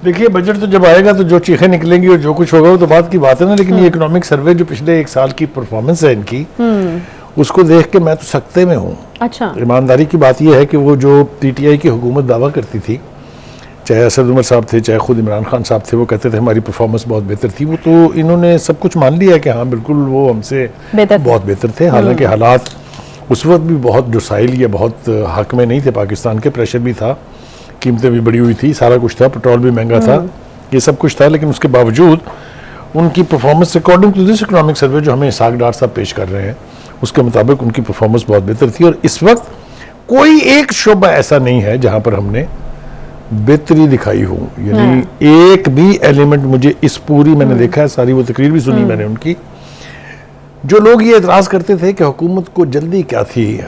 देखिए, बजट तो जब आएगा तो जो चीखें निकलेंगी और जो कुछ होगा वो तो बात की बात है ना, लेकिन ये इकोनॉमिक सर्वे जो पिछले एक साल की परफॉर्मेंस है इनकी, उसको देख के मैं तो सख्ते में हूँ। अच्छा, ईमानदारी की बात यह है कि वो जो पीटीआई की हुकूमत दावा करती थी, चाहे असद उमर साहब थे, चाहे खुद इमरान खान साहब थे, वो कहते थे हमारी परफॉर्मेंस बहुत बेहतर थी, वो तो इन्होंने सब कुछ मान लिया कि हाँ बिल्कुल वो हमसे बहुत बेहतर थे। हालांकि हालात उस वक्त भी बहुत डोसाइल या बहुत हक में नहीं थे पाकिस्तान के, प्रेशर भी था, कीमतें भी बढ़ी हुई थी, सारा कुछ था, पेट्रोल भी महंगा था, ये सब कुछ था, लेकिन उसके बावजूद उनकी performance according to this economic survey जो हमें इसाक डार साहब पेश कर रहे हैं उसके मुताबिक उनकी परफॉर्मेंस बहुत बेहतर थी। और इस वक्त कोई एक शोबा ऐसा नहीं है जहां पर हमने बेहतरी दिखाई हो, यानी एक भी एलिमेंट मुझे इस पूरी, मैंने देखा है सारी वो तकरीर भी सुनी मैंने उनकी, जो लोग ये एतराज़ करते थे कि हुकूमत को जल्दी क्या थी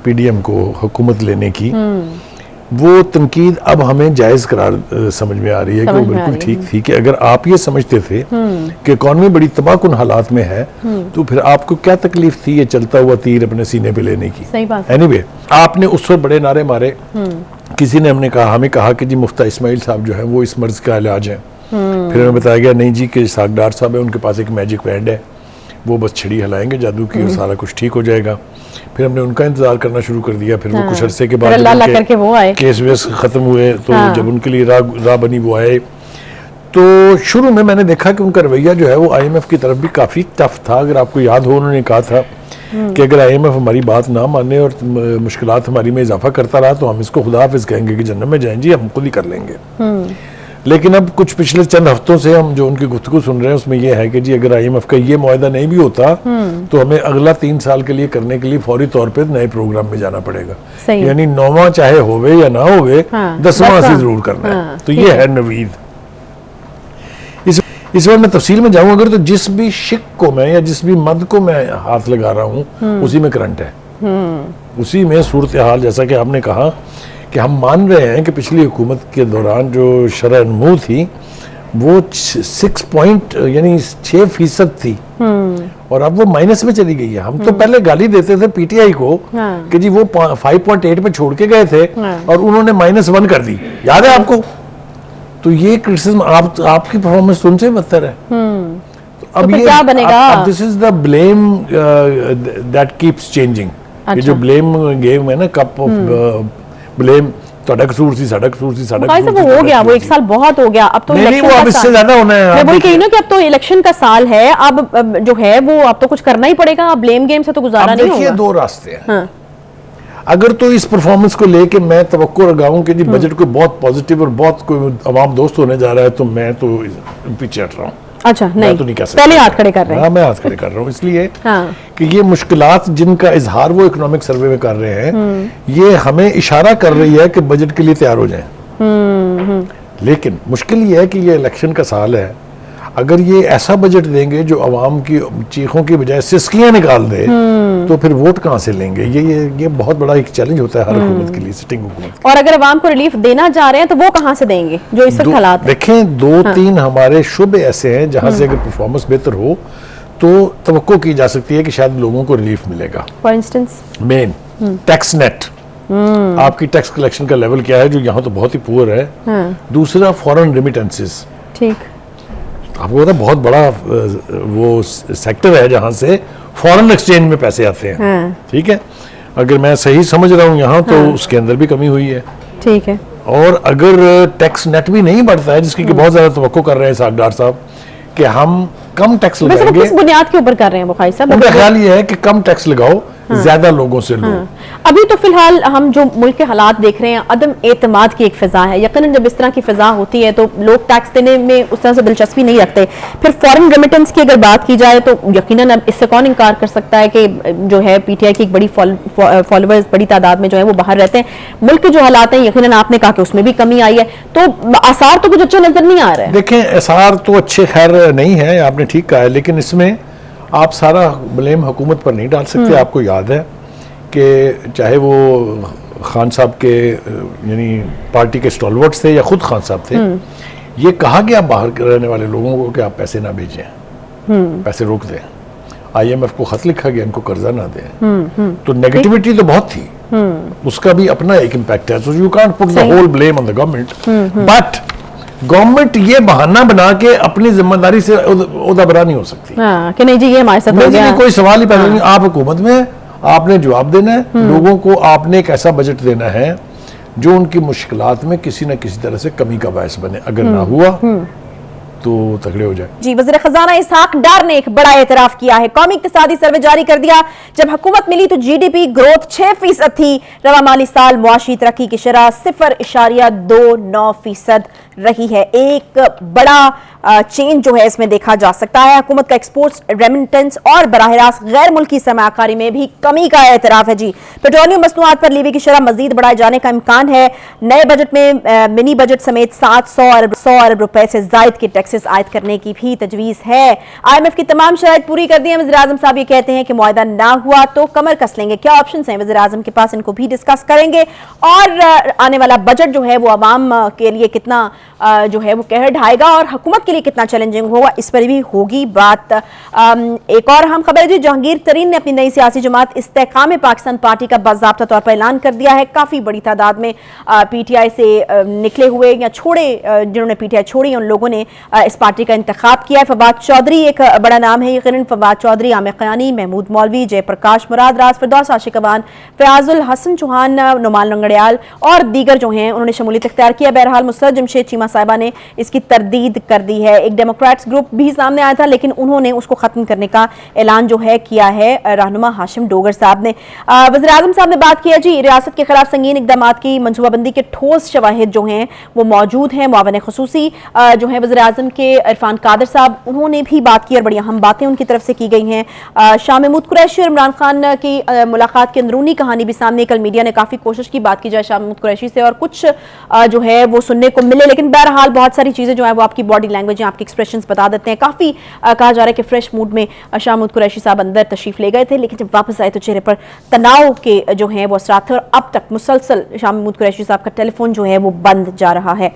पीडीएम को हुकूमत लेने की, वो तनकीद अब हमें जायज़ करार समझ में आ रही है कि वो बिल्कुल ठीक थी कि अगर आप ये समझते थे कि इकॉनमी बड़ी तबाहकुन हालात में है तो फिर आपको क्या तकलीफ थी ये चलता हुआ तीर अपने सीने पे लेने की। सही बात। एनीवे, आपने उस वक्त बड़े नारे मारे, किसी ने हमें कहा कि जी मुफ्ता इस्माइल साहब जो है वो इस मर्ज का इलाज है, फिर हमें बताया गया नहीं जी कि इसाक डार साहब है, उनके पास एक मैजिक बैंड है, वो बस छड़ी हिलाएंगे जादू की और सारा कुछ ठीक हो जाएगा। फिर हमने उनका इंतजार करना शुरू कर दिया, फिर वो कुछ अरसे के बाद केस वेस खत्म हुए तो जब उनके लिए राह बनी वो आए, तो शुरू में मैंने देखा कि उनका रवैया जो है वो आईएमएफ की तरफ भी काफ़ी टफ था। अगर आपको याद हो, उन्होंने कहा था कि अगर आईएमएफ हमारी बात ना माने और मुश्किलात हमारी में इजाफा करता रहा तो हम इसको खुदा हाफिज कहेंगे कि जन्नत में जाएं जी, हम खुद ही कर लेंगे। लेकिन अब कुछ पिछले चंद हफ्तों से हम जो उनकी गुफ्तगू सुन रहे हैं उसमें यह है कि जी अगर आईएमएफ का ये मुआहदा नहीं भी होता तो हमें अगला 3 साल के लिए करने के लिए फौरी तौर पे नए प्रोग्राम में जाना पड़ेगा, यानी 9वां चाहे होवे या ना होवे 10वां से जरूर करना है। तो ये है नवीद। इस बार मैं तफसील में जाऊं अगर, तो जिस भी शिक को मैं या जिस भी मद को मैं हाथ लगा रहा हूं उसी में करंट है, उसी में सूरत हाल, जैसा कि आपने कहा कि हम मान रहे हैं कि पिछली हुकूमत के दौरान जो शरह नमू थी वो 6% थी और अब वो माइनस में चली गई है। हम तो पहले गाली देते थे पीटीआई को कि जी वो 5.8 पे छोड़ के गए थे और उन्होंने -1 कर दी, याद है आपको? तो ये क्रिटिसिज्म आपकी परफॉर्मेंस तुमसे बदतर है। तो अब ये क्या बनेगा? This is the blame that keeps changing. ये जो ब्लेम गेम है ना, कप ऑफ ब्लेम, ਤੁਹਾਡਾ ਕਸੂਰ ਸੀ, ਸਾਡਾ ਕਸੂਰ ਸੀ, ਸਾਡਾ ਕਸੂਰ ਸੀ, हो गया, वो 1 साल बहुत हो गया, अब तो नहीं, वो अब इससे ज्यादा होना है। मैं वही कही ना कि अब तो इलेक्शन का साल है, अब जो है वो अब तो कुछ करना ही पड़ेगा, अब ब्लेम गेम से तो गुजारा नहीं होगा। देखिए 2 रास्ते हैं। अगर तो इस परफॉर्मेंस को लेके मैं तवक्को लगाऊं कि जी बजट को बहुत पॉजिटिव और बहुत कोई अवाम दोस्त होने जा रहा है तो मैं तो पीछे हट रहा हूं। अच्छा, नहीं, तो नहीं कह सकता, पहले हाथ खड़े कर रहे हैं। हाँ, मैं हाथ खड़े कर रहा हूँ इसलिए कि ये मुश्किलात जिनका इजहार वो इकोनॉमिक सर्वे में कर रहे हैं ये हमें इशारा कर रही है कि बजट के लिए तैयार हो जाएं। लेकिन मुश्किल ये है कि ये इलेक्शन का साल है, अगर ये ऐसा बजट देंगे जो अवाम की चीखों की बजाय सिस्कियां निकाल दे तो फिर वोट कहां से लेंगे? ये बहुत बड़ा एक चैलेंज होता है हर हुकूमत के लिए, सिटिंग हुकूमत। और अगर अवाम को रिलीफ देना चाह रहे हैं तो वो कहां से देंगे जो इस वक्त हालात है? देखें 2-3 हमारे शुबे ऐसे हैं जहां से अगर परफॉर्मेंस बेहतर हो तो तवक्को की जा सकती है कि शायद लोगों को रिलीफ मिलेगा। For instance main tax net, आपकी टैक्स कलेक्शन का लेवल क्या है जो यहाँ तो बहुत ही पुअर है। दूसरा फॉरेन रेमिटेंसेस, ठीक, आपको पता बहुत बड़ा वो सेक्टर है जहां से फॉरेन एक्सचेंज में पैसे आते हैं। ठीक है, अगर मैं सही समझ रहा हूं यहाँ तो उसके अंदर भी कमी हुई है। ठीक है, और अगर टैक्स नेट भी नहीं बढ़ता है जिसकी बहुत ज्यादा तवक्को कर रहे हैं इसाक डार साहब कि हम कम टैक्स लगाएंगे, किस बुनियाद के ऊपर कर रहे हैं बुखारी साहब? उनका ख्याल ये है कि कम टैक्स लगाओ, ज्यादा लोगों से लो। अभी तो फिलहाल हम जो मुल्क के हालात देख रहे हैं, अदम एतमाद की एक फिजा है। यकीनन जब इस तरह की फिजा होती है तो लोग टैक्स देने में उस तरह से दिलचस्पी नहीं रखते। फिर फॉरेन रेमिटेंस की अगर बात की जाए तो यकीनन अब इससे कौन इनकार कर सकता है कि जो है पीटीआई की एक बड़ी फॉलोअर्स बड़ी तादाद में जो है वो बाहर रहते हैं। मुल्क के जो हालात हैं यकीनन आपने कहा कि उसमें भी कमी आई है, तो आसार तो कुछ अच्छे नजर नहीं आ रहे हैं। देखें, आसार तो अच्छे खैर नहीं है, आपने ठीक कहा है, लेकिन इसमें आप सारा ब्लेम हुकूमत पर नहीं डाल सकते। आपको याद है कि चाहे वो खान साहब के यानी पार्टी के स्टॉलवर्ड्स थे या खुद खान साहब थे, ये कहा गया बाहर रहने वाले लोगों को कि आप पैसे ना भेजें, पैसे रोक दें। आईएमएफ को खत लिखा गया इनको कर्जा ना दें। तो नेगेटिविटी तो बहुत थी, उसका भी अपना एक इम्पैक्ट है। So you can't put the whole blame on the government, but government ये बहाना बना के अपनी जिम्मेदारी से ओहदाबरा नहीं हो सकती। हाँ, कि नहीं जी ये हमारे साथ हो गया। कोई सवाल ही पैदा नहीं। आप हुकूमत में, आपने जवाब देना है लोगों को, आपने एक ऐसा बजट देना है जो उनकी मुश्किलात में किसी न किसी तरह से कमी का बायस बने। अगर ना हुआ तो तगड़े हो जाए। जी, वज़ीर खजाना इसहाक डार ने एक बड़ा एतराफ किया है। कौमी इक्तिसादी सर्वे जारी कर दिया। जब हुकूमत मिली तो जीडीपी ग्रोथ 6% थी। रवा माली साल मुआशी तरक्की की शरह 0.29% रही है। एक बड़ा चेंज जो है इसमें देखा जा सकता है। हुकूमत का एक्सपोर्ट्स, रेमिटेंस और बराह रास्त गैर मुल्की सरमाकारी में भी कमी का एतराफ है। जी, पेट्रोलियम मसनूआत पर लीवी की शरह मजीद बढ़ाए जाने का इम्कान है। नए बजट में मिनी बजट समेत 100 अरब रुपए से जायद के टैक्सेस आयद करने की भी तजवीज है। IMF की तमाम शराइत पूरी कर दी है। वज़ीर आज़म साहब ये कहते हैं कि मुआहदा ना हुआ तो कमर कस लेंगे। क्या ऑप्शन हैं वज़ीर आज़म के पास, इनको भी डिस्कस करेंगे। और आने वाला बजट जो है वो आवाम के लिए कितना जो है वो कहर ढाएगा और हुकूमत के लिए कितना चैलेंजिंग होगा, इस पर भी होगी बात। एक और अहम खबर है जी, जहांगीर तरीन ने अपनी नई सियासी जमात इस्तेकाम पाकिस्तान पार्टी का बाज़ाब्ता तौर पर ऐलान कर दिया है। काफी बड़ी तादाद में PTI से निकले हुए या छोड़े, जिन्होंने PTI छोड़ी उन लोगों ने इस पार्टी का इंतखाब किया है। फवाद चौधरी एक बड़ा नाम है यकीनन। फवाद चौधरी, आमिर क़यानी, महमूद मौलवी, जयप्रकाश मुराद, राज फिरदौस आशिक अवान, फयाजुल हसन चौहान, नुमान लंगड़ियाल और दीगर जो हैं उन्होंने शमूलियत इख्तियार किया। बहरहाल मुसर्रत जमशेद चीमा साहिबा ने इसकी तरदीद कर दी है। एक डेमोक्रेट्स ग्रुप भी सामने आया था लेकिन उन्होंने उसको खत्म करने का ऐलान जो है किया है रहनुमा हाशिम डोगर साहब ने। वज़ीर आज़म साहब ने बात की है जी, रियासत के खिलाफ संगीन इक़दाम की मनसूबाबंदी के ठोस शवाहिद जो हैं वो मौजूद हैं। मुआवन ख़ुसूसी जो है वज़ीर आज़म के इरफान कादर साहब, उन्होंने भी बात की और बड़ी अहम बातें उनकी तरफ से की गई हैं। शाह महमूद कुरैशी और इमरान खान की मुलाकात की अंदरूनी कहानी भी सामने, कल मीडिया ने काफ़ी कोशिश की बात की जाए शाह महमूद कुरैशी से और कुछ जो है वो सुनने को मिले, लेकिन बहरहाल बहुत सारी चीज़ें जो है वो आपकी बॉडी लैंग्वेज, आपके एक्सप्रेशंस बता देते हैं। काफ़ी कहा जा रहा है कि फ्रेश मूड में शाह महमूद कुरैशी साहब अंदर तशरीफ ले गए थे, लेकिन जब वापस आए तो चेहरे पर तनाव के जो है वो असरात थे और अब तक मुसलसल शाह महमूद कुरैशी साहब का टेलीफोन जो है वो बंद जा रहा है।